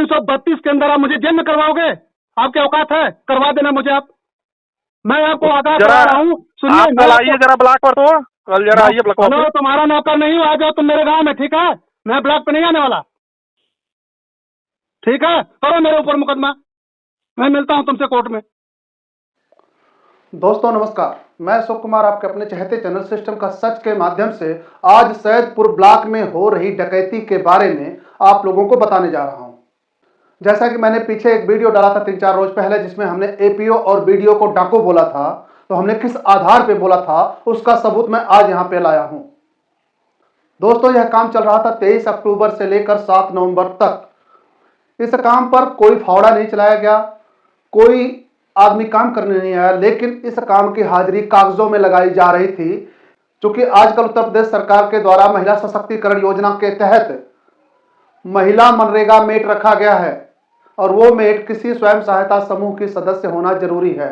332 के अंदर आप मुझे जेल में करवाओगे? आपके औकात है? करवा देना मुझे आप। मैं आपको आगाह करा रहा हूँ। सुनिए, आप कल आइए जरा ब्लॉक पर, तो कल जरा आइए ब्लॉक पर। तुम्हारा नौकर नहीं हो, आ जाओ तुम मेरे गांव में, ठीक है? मैं ब्लॉक पे नहीं आने वाला, ठीक है? करो मेरे ऊपर मुकदमा, मैं मिलता हूँ तुमसे कोर्ट में। दोस्तों नमस्कार, मैं अशोक कुमार आपके अपने चहेते चैनल सिस्टम का सच के माध्यम से आज सैदपुर ब्लॉक में हो रही डकैती के बारे में आप लोगों को बताने जा रहा हूं। जैसा कि मैंने पीछे एक वीडियो डाला था 3-4 रोज पहले, जिसमें हमने एपीओ और बीडीओ को डाकू बोला था, तो हमने किस आधार पे बोला था उसका सबूत मैं आज यहां पे लाया हूं। दोस्तों, यह काम चल रहा था 23 अक्टूबर से लेकर 7 नवंबर तक। इस काम पर कोई फावड़ा नहीं चलाया गया, कोई आदमी काम करने नहीं आया, लेकिन इस काम की हाजिरी कागजों में लगाई जा रही थी। क्योंकि आजकल उत्तर प्रदेश सरकार के द्वारा महिला सशक्तिकरण योजना के तहत महिला मनरेगा मेट रखा गया है, और वो मेट किसी स्वयं सहायता समूह की सदस्य होना जरूरी है।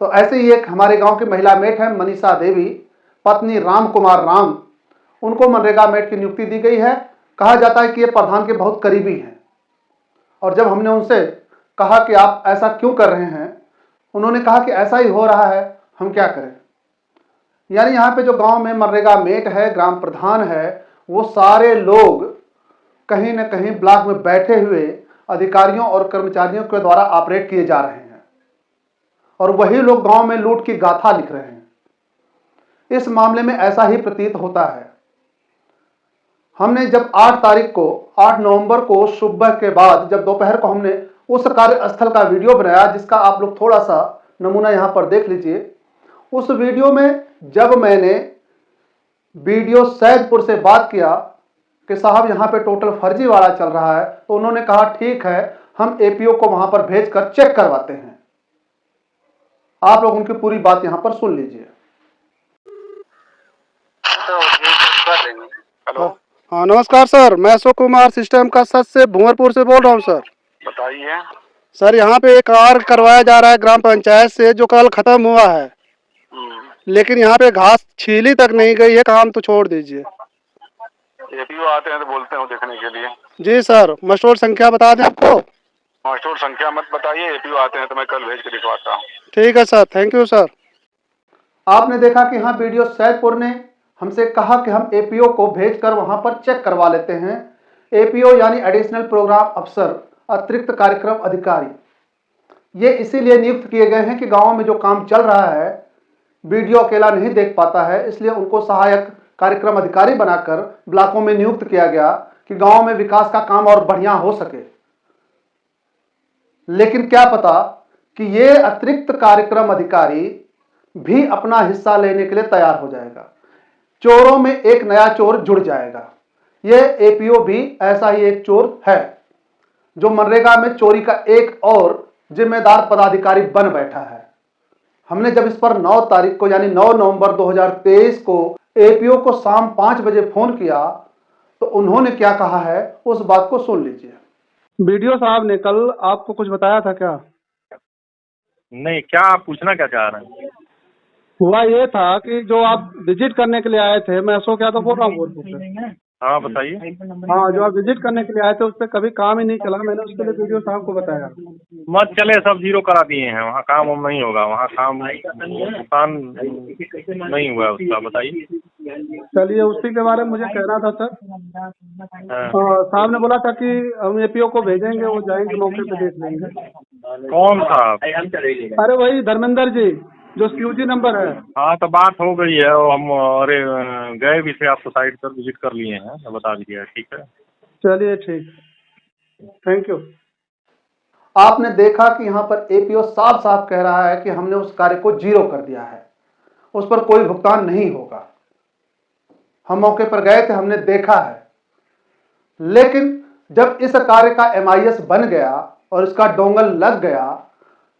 तो ऐसे ही एक हमारे गांव की महिला मेट है, मनीषा देवी, पत्नी राम कुमार राम। उनको मनरेगा मेट की नियुक्ति दी गई है। कहा जाता है कि ये प्रधान के बहुत करीबी हैं। और जब हमने उनसे कहा कि आप ऐसा क्यों कर रहे हैं, उन्होंने कहा कि ऐसा ही हो रहा है, हम क्या करें। यानी यहाँ पे जो गांव में मनरेगा मेट है, ग्राम प्रधान है, वो सारे लोग कहीं ना कहीं ब्लॉक में बैठे हुए अधिकारियों और कर्मचारियों के द्वारा ऑपरेट किए जा रहे हैं, और वही लोग गांव में लूट की गाथा लिख रहे हैं। इस मामले में ऐसा ही प्रतीत होता है। हमने जब 8 नवंबर को सुबह के बाद जब दोपहर को हमने उस कार्यस्थल का वीडियो बनाया, जिसका आप लोग थोड़ा सा नमूना यहां पर देख लीजिए। उस वीडियो में जब मैंने वीडियो सैदपुर से बात किया कि साहब यहां पे टोटल फर्जीवाड़ा चल रहा है, तो उन्होंने कहा ठीक है, हम एपीओ को वहां पर भेजकर चेक करवाते हैं। आप लोग उनकी पूरी बात यहां पर सुन लीजिए। हेलो, हाँ नमस्कार सर, मैं अशोक कुमार सिस्टम का सच से भूंगरपुर से बोल रहा हूँ सर। बताइए। सर, यहाँ पे एक कार्य करवाया जा रहा है ग्राम पंचायत से, जो कल खत्म हुआ है, लेकिन यहाँ पे घास छीली तक नहीं गई है। काम तो छोड़ दीजिए। एपीओ आते हैं तो बोलते हैं देखने के लिए। जी सर, मस्टोर संख्या बता दें आपको? मस्टोर संख्या मत बताइए, एपीओ आते हैं तो मैं कल भेज के दिखवाता हूँ। ठीक है सर, थैंक यू सर। आपने देखा कि हाँ, वीडियो सैदपुर ने हमसे कहा कि हम एपीओ को भेजकर वहां पर चेक करवा लेते हैं। एपीओ यानी एडिशनल प्रोग्राम अफसर, अतिरिक्त कार्यक्रम अधिकारी। ये इसीलिए नियुक्त किए गए हैं कि गांव में जो काम चल रहा है वीडियो अकेला नहीं देख पाता है, इसलिए उनको सहायक कार्यक्रम अधिकारी बनाकर ब्लॉकों में नियुक्त किया गया कि गांव में विकास का काम और बढ़िया हो सके। लेकिन क्या पता कि ये अतिरिक्त कार्यक्रम अधिकारी भी अपना हिस्सा लेने के लिए तैयार हो जाएगा। चोरों में एक नया चोर जुड़ जाएगा। यह एपीओ भी ऐसा ही एक चोर है, जो मनरेगा में चोरी का एक और जिम्मेदार पदाधिकारी बन बैठा है। हमने जब इस पर 9 तारीख को यानी 9 नवंबर 2023 को एपीओ को शाम 5 बजे फोन किया, तो उन्होंने क्या कहा है उस बात को सुन लीजिए। बीडीओ साहब ने कल आपको कुछ बताया था क्या? नहीं, क्या आप पूछना क्या चाह रहे हैं? हुआ ये था कि जो आप विजिट करने के लिए आए थे, मैं अशोक यादव बोल रहा हूँ बोलपुर से। हाँ बताइए। हाँ, जो आप विजिट करने के लिए आए थे उस पर कभी काम ही नहीं चला। मैंने उसके लिए वीडियो साहब को बताया। मत चले, सब जीरो करा दिए हैं, वहाँ काम वाम नहीं होगा, वहाँ काम नुकसान नहीं हुआ उसका। बताइए। चलिए, उसी के बारे में मुझे कहना था सर। साहब ने बोला था कि हम एपीओ को भेजेंगे, वो जाएंगे मौके पे देख लेंगे। कौन साहब? अरे वही धर्मेंद्र जी, जो सीयूजी नंबर है। हाँ तो बात हो गई है, वो हम अरे गए भी थे, आपको साइट पर विजिट कर लिए हैं, तो बता दीजिए। ठीक है, चलिए ठीक, थैंक यू। आपने देखा कि यहाँ पर एपीओ साफ साफ कह रहा है कि हमने उस कार्य को जीरो कर दिया है, उस पर कोई भुगतान नहीं होगा। हम मौके पर गए थे, हमने देखा है। लेकिन जब इस कार्य का एमआईएस बन गया और इसका डोंगल लग गया,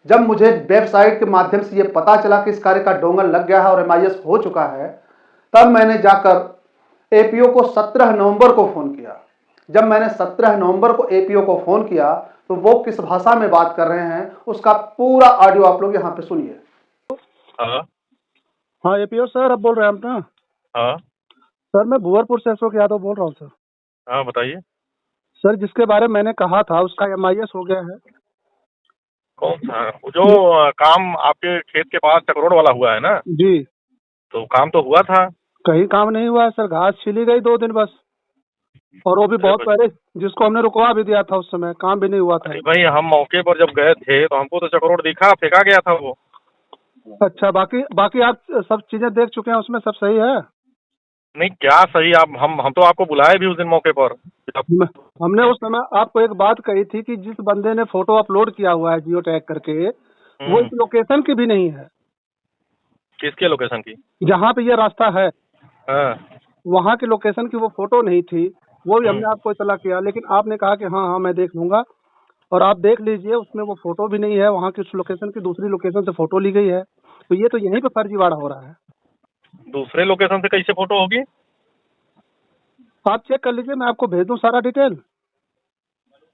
जब मुझे वेबसाइट के माध्यम से यह पता चला कि इस कार्य का डोंगल लग गया है और एमआईएस हो चुका है, तब मैंने जाकर एपीओ को 17 नवंबर को फोन किया। जब मैंने 17 नवंबर को एपीओ को फोन किया, तो वो किस भाषा में बात कर रहे हैं उसका पूरा ऑडियो आप लोग यहाँ पे सुनिए। हाँ एपीओ सर, अब बोल रहे हैं आप ना? हाँ सर, मैं भूवरपुर से अशोक यादव बोल रहा हूँ सर। हाँ बताइए। सर जिसके बारे में मैंने कहा था उसका MIS हो गया है। कौन सा? वो जो काम आपके खेत के पास चक्रोड वाला हुआ है ना, जी। तो काम तो हुआ था। कहीं काम नहीं हुआ है सर, घास छिली गई 2 दिन बस, और वो भी बहुत पहले, जिसको हमने रुकवा भी दिया था उस समय, काम भी नहीं हुआ था। अरे भाई, हम मौके पर जब गए थे तो हमको तो चक्रोड दिखा, फेंका गया था वो। अच्छा, बाकी बाकी आप सब चीजें देख चुके हैं, उसमें सब सही है? नहीं, क्या सही? आप हम तो आपको बुलाए भी उस दिन मौके पर। हमने उस समय आपको एक बात कही थी कि जिस बंदे ने फोटो अपलोड किया हुआ है जियो टैग करके, वो इस लोकेशन की भी नहीं है। किसके लोकेशन की? जहाँ पे ये रास्ता है हाँ। वहाँ की लोकेशन की वो फोटो नहीं थी, वो भी हमने आपको इतला किया, लेकिन आपने कहा कि हाँ हाँ मैं देख लूंगा, और आप देख लीजिए उसमें वो फोटो भी नहीं है, वहाँ की उस लोकेशन की दूसरी लोकेशन से फोटो ली गई है, तो ये तो यहीं पे फर्जीवाड़ा हो रहा है। दूसरे लोकेशन से कैसे फोटो होगी? आप चेक कर लीजिए, मैं आपको भेज दूं सारा डिटेल।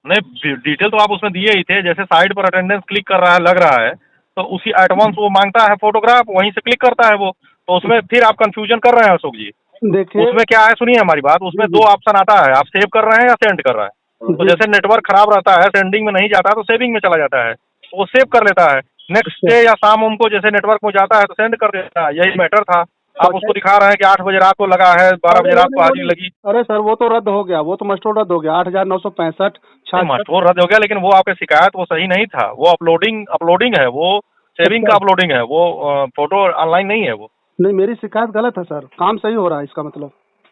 नहीं, डिटेल तो आप उसमें दिए ही थे। जैसे साइड पर अटेंडेंस क्लिक कर रहा है, लग रहा है, तो उसी एडवांस वो मांगता है फोटोग्राफ, वहीं से क्लिक करता है वो। तो उसमें फिर आप कंफ्यूजन कर रहे हैं अशोक जी। देखिए उसमें क्या है, सुनिए हमारी बात, उसमें 2 ऑप्शन आता है, आप सेव कर रहे हैं या सेंड कर रहे हैं। तो जैसे नेटवर्क खराब रहता है, सेंडिंग में नहीं जाता तो सेविंग में चला जाता है, तो वो सेव कर लेता है। नेक्स्ट डे या शाम उनको जैसे नेटवर्क में जाता है तो सेंड कर देता है। यही मैटर था। आप उसको दिखा रहे हैं कि 8 बजे रात को लगा है, 12 बजे रात को हाजिरी लगी। अरे सर वो तो रद्द हो गया, वो तो मस्टोर रद्द हो गया, 8,965 मस्टोर रद्द हो गया, लेकिन वो आपकी शिकायत वो सही नहीं था। वो अपलोडिंग है, वो सेविंग का अपलोडिंग है, वो फोटो ऑनलाइन नहीं है वो। नहीं, मेरी शिकायत गलत है सर, काम सही हो रहा है इसका मतलब।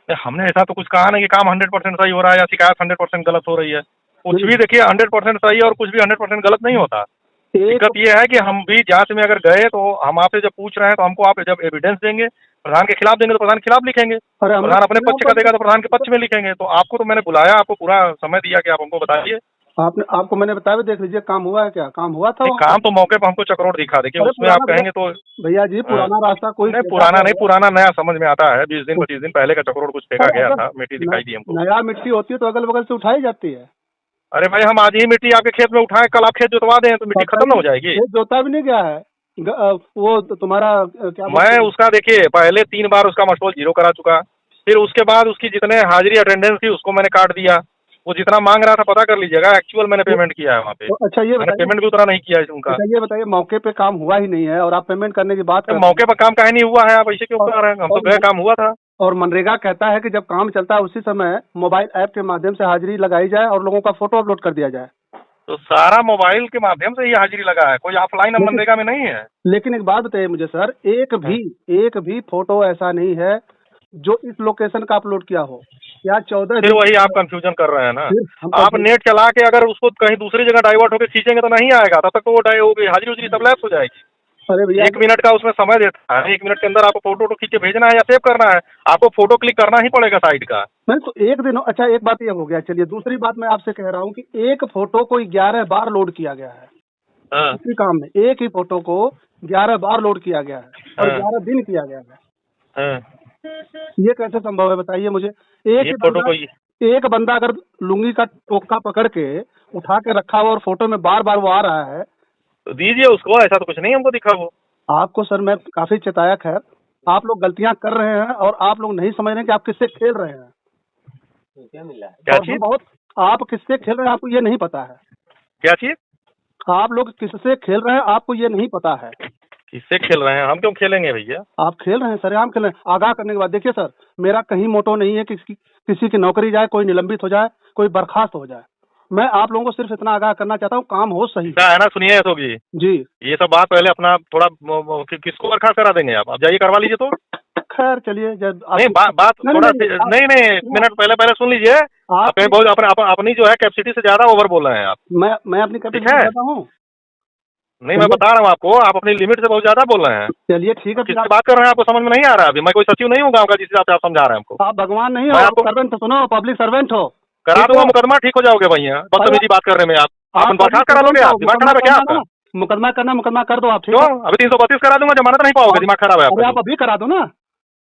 हमने ऐसा तो कुछ कहा नहीं कि काम 100% सही हो रहा है या शिकायत 100% गलत हो रही है। कुछ भी देखिए 100% सही है और कुछ भी 100% गलत नहीं होता। दिक्कत ये है कि हम भी जांच में अगर गए तो हम आपसे जब पूछ रहे हैं तो हमको आप जब एविडेंस देंगे, प्रधान के खिलाफ देंगे तो प्रधान के खिलाफ लिखेंगे, प्रधान अपने पक्ष का देगा तो प्रधान के पक्ष में लिखेंगे। तो आपको तो मैंने बुलाया, आपको पूरा समय दिया कि आप हमको बताइए। आपको मैंने बताया भी, देख लीजिए काम हुआ है, क्या काम हुआ था? काम तो मौके पर हमको चक्रोड दिखा, देखिए उसमें आप कहेंगे तो भैया जी पुराना रास्ता कोई नहीं, पुराना नहीं, पुराना नया समझ में आता है। 20 दिन 25 दिन पहले का चक्रोड कुछ फेंका गया था, मिट्टी दिखाई दी हमको। नया मिट्टी होती है तो अगल बगल से उठाई जाती है। अरे भाई, हम आज ही मिट्टी आपके खेत में उठाए, कल आप खेत जोतवा दें तो मिट्टी खत्म हो जाएगी। जोता भी नहीं गया है वो तो तुम्हारा क्या मैं उसका देखिए पहले 3 बार उसका मस्टोल 0 करा चुका, फिर उसके बाद उसकी जितने हाजिरी अटेंडेंस थी उसको मैंने काट दिया। वो जितना मांग रहा था पता कर लीजिएगा, एक्चुअल मैंने पेमेंट किया है वहाँ पे। अच्छा ये मैंने पेमेंट भी उतना नहीं किया है उनका। अच्छा ये बताइए, मौके पे काम हुआ ही नहीं है और आप पेमेंट करने की बात कर मौके पर काम काहे नहीं हुआ है? आप ऐसे क्यों कर रहे हैं? हम तो गए, काम हुआ था। और मनरेगा कहता है कि जब काम चलता है उसी समय मोबाइल ऐप के माध्यम से हाजिरी लगाई जाए और लोगों का फोटो अपलोड कर दिया जाए। तो सारा मोबाइल के माध्यम से ही हाजिरी लगा है, कोई ऑफलाइन अब मनरेगा में नहीं है। लेकिन एक बात बताइए मुझे सर, एक भी फोटो ऐसा नहीं है जो इस लोकेशन का अपलोड किया हो। या 14 फिर वही आप कंफ्यूजन कर रहे हैं ना। आप नेट चला के अगर उसको कहीं दूसरी जगह डाइवर्ट होकर खींचेंगे तो नहीं आएगा, तब तक तो वो हाजिरी उजरी सब लैप्स हो जाएगी। अरे भैया 1 मिनट का उसमें समय देता है, 1 मिनट के अंदर आपको फोटो खींच के भेजना है या सेव करना है, आपको फोटो क्लिक करना ही पड़ेगा साइड का। नहीं तो एक दिन, अच्छा एक बात ये हो गया। चलिए दूसरी बात मैं आपसे कह रहा हूँ कि एक फोटो को 11 बार लोड किया गया है इसी काम में। एक ही फोटो को 11 बार लोड किया गया है और 11 दिन किया गया है। ये कैसे संभव है बताइए मुझे? एक बंदा अगर लुंगी का टोका पकड़ के उठा के रखा हुआ और फोटो में बार बार वो आ रहा है तो दीजिए उसको, ऐसा तो कुछ नहीं हमको दिखा वो। आपको सर मैं काफी चेताया, खैर आप लोग गलतियां कर रहे हैं और आप लोग नहीं समझ रहे हैं कि आप किससे खेल रहे हैं। क्या मिला है? क्या चीज? बहुत आप किससे खेल रहे हैं आपको ये नहीं पता है। क्या चीज? आप लोग किससे खेल रहे हैं आपको ये नहीं पता है। किससे खेल रहे हैं? हम क्यों खेलेंगे भैया? आप खेल रहे हैं सर, हम खेल रहे हैं। आगाह करने के बाद देखिए सर, मेरा कहीं मोटो नहीं है कि किसी की नौकरी जाए, कोई निलंबित हो जाए, कोई बर्खास्त हो जाए। मैं आप लोगों को सिर्फ इतना आगाह करना चाहता हूँ, काम हो सही है ना। सुनिए अशोक जी, ये सब बात पहले अपना थोड़ा किसको बर्खास्त करा देंगे आप जाइए करवा लीजिए तो। खैर चलिए नहीं, बात थोड़ा नहीं 1 मिनट पहले सुन लीजिए। आप कहीं बहुत अपनी जो है कैपेसिटी से ज्यादा ओवर बोल रहे हैं आप। मैं अपनी कैपेसिटी कहता हूँ। नहीं, मैं बता रहा हूँ आपको, आप अपनी लिमिट से बहुत ज्यादा बोल रहे हैं। चलिए ठीक है, किससे बात कर रहे हैं आपको समझ में नहीं आ रहा है अभी। मैं कोई सचिव नहीं हूँ गाँव का जिस हिसाब से आप समझा रहे हैं हमको। आप भगवान नहीं हो, आप सर्वेंट सुनो, पब्लिक सर्वेंट हो। करा दूंगा मुकदमा, ठीक हो जाओगे भैया। बदतमीजी बात कर रहे हैं आप बर्खास्त करा लोगे? आप दिमाग खराब है क्या आपका? मुकदमा करना, मुकदमा कर दो आप। क्यों? अभी 332 करा दूंगा, जमानत नहीं पाओगे, दिमाग खराब है आपका। आप अभी करा दो ना।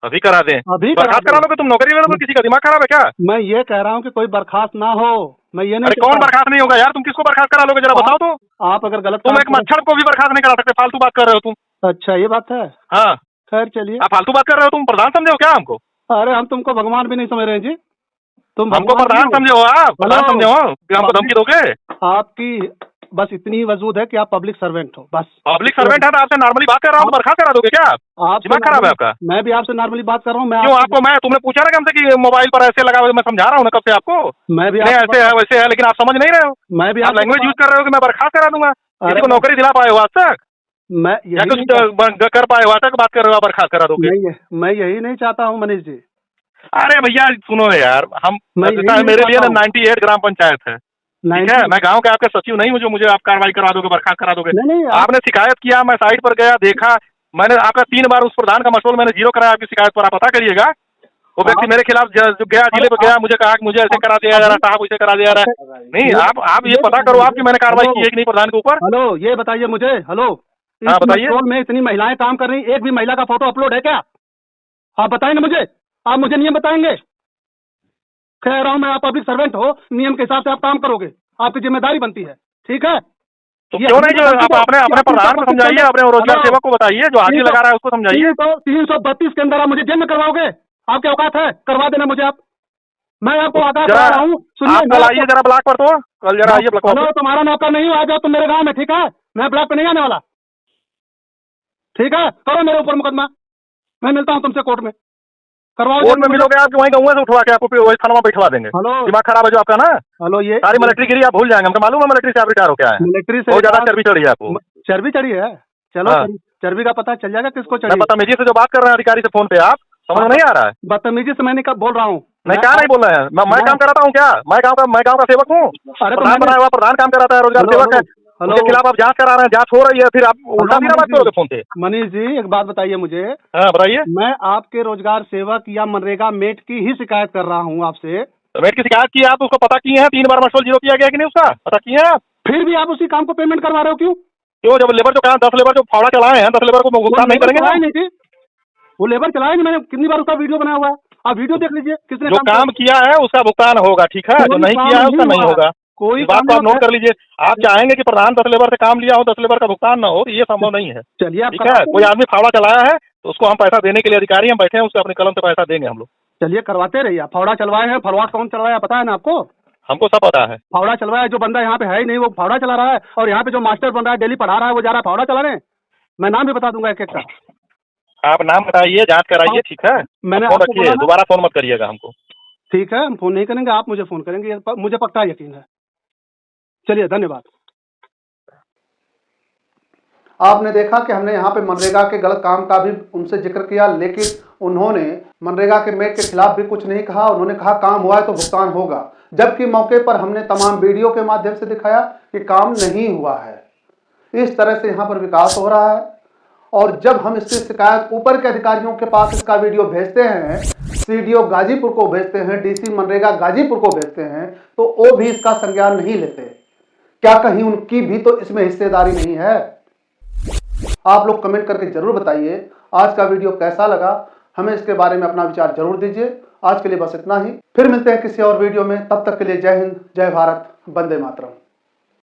अभी करा दें? अभी बर्खास्त करा लोगे तुम? नौकरी ले लो, किसी का दिमाग खराब है क्या? मैं ये कह रहा हूँ कि कोई बर्खास्त ना हो। मैं ये नहीं। कौन बर्खास्त नहीं होगा यार? तुम किसको बर्खास्त करा लोगे जरा बताओ तो। आप अगर गलत, तुम एक मच्छर को भी बर्खास्त नहीं करा सकते, फालतू बात कर रहे हो तुम। अच्छा ये बात है। हाँ खैर चलिए, आप फालतू बात कर रहे हो, तुम प्रधान समझे हो क्या हमको? अरे हम तुमको भगवान भी नहीं समझ रहे हैं जी। तुम हमको भगवान प्रधान नहीं हो। समझे हो आप, प्रधान हेलो। समझे हो कि हमको धमकी दोगे? आपकी बस इतनी ही वजूद है कि आप पब्लिक सर्वेंट हो, बस। पब्लिक सर्वेंट है तो आपसे नॉर्मली बात कर रहा हूँ तो बर्खास्त करा दोगे क्या आप? आपसे दिमाग खराब है नॉर्मली- आपका? मैं भी आपसे नॉर्मली बात कर रहा हूँ। मैं क्यों आपसे- आपको मैं तुमने पूछा ना कि हमसे कि मोबाइल पर ऐसे लगा हुआ है, मैं समझा रहा हूँ ना कब से आपको। मैं भी नहीं आपको- ऐसे है वैसे है, लेकिन आप समझ नहीं रहे हो। मैं भी आप आपसे- लैंग्वेज यूज कर रहे हो कि मैं बर्खास्त करा दूंगा। अरे किसी को नौकरी दिला पाए हो आज तक, मैं या यही कुछ नहीं चाहता- कर पाए हो आज तक, बात कर रहे हो बर्खास्त करा दोगे? मैं यही नहीं चाहता हूँ मनीष जी। अरे भैया सुनो यार, हम मैं यही जैसा नहीं मेरे लिए चाहता ना हूँ। 98 ग्राम पंचायत है, ठीक है। मैं गांव के आपके सचिव नहीं हूँ जो मुझे आप कार्रवाई करा दोगे, बर्खास्त करा दोगे। नहीं, आपने शिकायत किया, मैं साइट पर गया, देखा, मैंने आपका 3 बार उस प्रधान का मशहूर मैंने 0 कराया आपकी शिकायत पर। आप पता करिएगा वो व्यक्ति मेरे खिलाफ जो गया जिले पर गया, मुझे कहा कि मुझे ऐसे करा दिया जा रहा है साहब, उसे करा दिया जा रहा है। नहीं, आप ये पता करो आप कि मैंने कार्रवाई की है कि नहीं प्रधान के ऊपर। हेलो, ये बताइए मुझे। हेलो, हाँ, इस बताइए। कंट्रोल में इतनी महिलाएं काम कर रही, एक भी महिला का फोटो अपलोड है क्या? आप बताएंगे मुझे, आप मुझे नियम बताएंगे? कह रहा हूं मैं, आप पब्लिक सर्वेंट हो, नियम के हिसाब से आप काम करोगे, आपकी जिम्मेदारी बनती है, ठीक है? तो क्यों नहीं, जो आप अपने प्रधान को समझाइए, अपने रोजगार सेवक को बताइए, जो हाजिरी लगा रहा है उसको समझाइए। 332 के अंदर आप मुझे जेल में करवाओगे? आपके औकात है? करवा देना मुझे आप। मैं आपको आगाह करा रहा हूँ। आप कल आइए जरा ब्लॉक पर, तो कल जरा आइए ब्लॉक हेलो, पर। तुम्हारा नौकर नहीं हो, आ जाओ तुम मेरे गांव में, ठीक है? मैं ब्लॉक पे नहीं आने वाला, ठीक है? करो मेरे ऊपर मुकदमा, मैं मिलता हूँ तुमसे कोर्ट में। करवाओ। कोर्ट में मिलोगे आप, वहीं गाँव से उठवा के आपको वही थाना में बैठवा देंगे। हेलो। दिमाग खराब है जो आपका ना। हेलो, ये सारी मिलिट्री गिरी आप भूल जाएंगे, हमको मालूम है मिलिट्री से आप रिटायर हो क्या है। मिलिट्री से बहुत ज्यादा चर्बी चढ़ी है आपको। चर्बी चढ़ी है? चलो, हाँ। चर्बी का पता चल जाएगा किसको मैं चढ़ी। बदतमीजी से जो बात कर रहे हैं अधिकारी से फोन पे, आप समझ में नहीं आ रहा है? बदतमीजी से मैंने कब बोल रहा हूँ? मैं क्या नहीं बोल रहे हैं, मैं काम कराता हूँ क्या? मैं गाँव का सेवक हूँ। प्रधान बनाया हुआ प्रधान काम कराता है, रोजगार सेवक है। उसके खिलाफ आप जांच करा रहे हैं, जांच हो रही है, फिर आप उल्टा सीधा बात करोगे फोन पे। मनीष जी, एक बात बताइए मुझे। हाँ बताइए। मैं आपके रोजगार सेवक या मनरेगा मेट की ही शिकायत कर रहा हूँ आपसे। मेट की शिकायत की आप, उसको पता किए हैं 3 बार मशहूर 0 किया गया कि नहीं, उसका पता किए हैं आप? फिर भी आप उसी काम को पेमेंट करवा रहे हो, क्यों? क्यों, जब लेबर जो 10 लेबर जो फावड़ा चलाए हैं, 10 लेबर को भुगतान नहीं करेंगे? नहीं थी वो लेबर चलाए नहीं, मैंने कितनी बार उसका वीडियो बनाया हुआ है, आप वीडियो देख लीजिए। किसने जो काम किया है उसका भुगतान होगा, ठीक है? जो नहीं किया है उसका नहीं होगा। कोई इस बात को आप नोट कर लीजिए। आप चाहेंगे कि प्रधान 10 लेबर से काम लिया हो, 10 लेबर का भुगतान ना हो, तो ये संभव नहीं है। चलिए, ठीक है? कोई आदमी फावड़ा चलाया है तो उसको हम पैसा देने के लिए अधिकारी हम बैठे हैं, उसको अपने कलम से पैसा देंगे हम लोग। चलिए, करवाते रहिए। फावड़ा चलवाए हैं, फरवाट कौन चलवाया पता है ना आपको? हमको सब पता है। फावड़ा चलवाया जो बंदा यहाँ पे है ही नहीं, वो फावड़ा चला रहा है। और यहाँ पे जो मास्टर बन रहा है, डेली पढ़ा रहा है, वो जा रहा है फावड़ा चलाने। मैं नाम भी बता दूंगा एक एक का। आप नाम बताइए, जांच कराइए, ठीक है? मैंने फोन आपको रखिए, बोला ना। दोबारा फोन मत करिएगा हमको। ठीक है, हम फोन नहीं करेंगे, आप मुझे फोन करेंगे, मुझे पक्का यकीन है। चलिए, धन्यवाद। आपने देखा कि हमने यहाँ पे मनरेगा के गलत काम का भी उनसे जिक्र किया, लेकिन उन्होंने मनरेगा के मेट के खिलाफ भी कुछ नहीं कहा। उन्होंने कहा काम हुआ है तो भुगतान होगा, जबकि मौके पर हमने तमाम वीडियो के माध्यम से दिखाया कि काम नहीं हुआ है। इस तरह से यहाँ पर विकास हो रहा है। और जब हम इसकी शिकायत ऊपर के अधिकारियों के पास इसका वीडियो भेजते हैं, सीडीओ गाजीपुर को भेजते हैं, डीसी मनरेगा गाजीपुर को भेजते हैं, तो वो भी इसका संज्ञान नहीं लेते। क्या कहीं उनकी भी तो इसमें हिस्सेदारी नहीं है? आप लोग कमेंट करके जरूर बताइए आज का वीडियो कैसा लगा, हमें इसके बारे में अपना विचार जरूर दीजिए। आज के लिए बस इतना ही, फिर मिलते हैं किसी और वीडियो में। तब तक के लिए जय हिंद, जय भारत, वंदे मातरम।